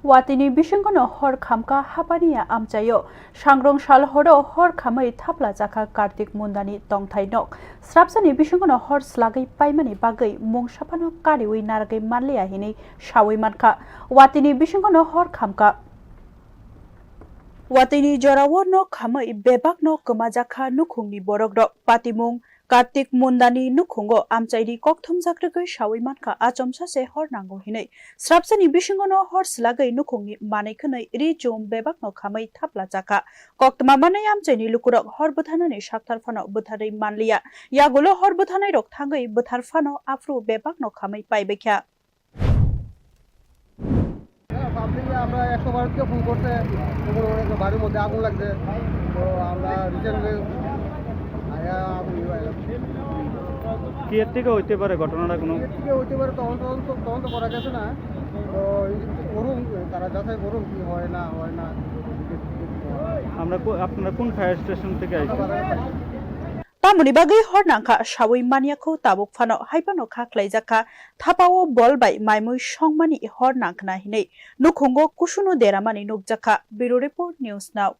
Watini Bishangono Hor Kamka Hapania Amchayo, Shangrong Shal Horo Hor Kamai Tapla Jaka Kartik Mundani Tongthai Nok, Srapsani Bishangono Hor Slagi Paimani Bagai, Mungshapano Kariwi Narage Malia Hini, Shawi Manka, Watini Bishangono Hor Kamka. Watini Jorawo no Kamai Bebak no Kamajaka Nukungi Borogro, Patimung. Kartik Mundani Nukungo Amchairi Kokthum Zakragoi Shawimanka Achomsa se hor nango hinai Srapsani Bishingono hor slagai nukungi Manekanai Rijum Bebak no Kamai Tapla Jaka Koktama Manai Amchaini Lukurok hor Buthanani Shaktar Fano Buthari Manlia Yagulo hor Buthanai Rok Tangai Buthar Fano Afru Bebak no Kamai Paibekya আমরা 112 কে phone করতে বাড়ির মধ্যে আগুন লাগছে তো আমরা recently কি এর থেকে হইতে পারে ঘটনাটা কোনো থেকে হইতে পারে তদন্ত করা গেছে না তো করুন তারা যাচাই করুন কি হয় না আপনারা কোন ফায়ার স্টেশন থেকে আইছেন Tamuni bagai hor nangka shawi maniako tabuk fano haipano khaklai jaka thapao bolbai maimui songmani hor nangkna hinai nukhungo kusuno deramani nukjaka Bureau Report News Now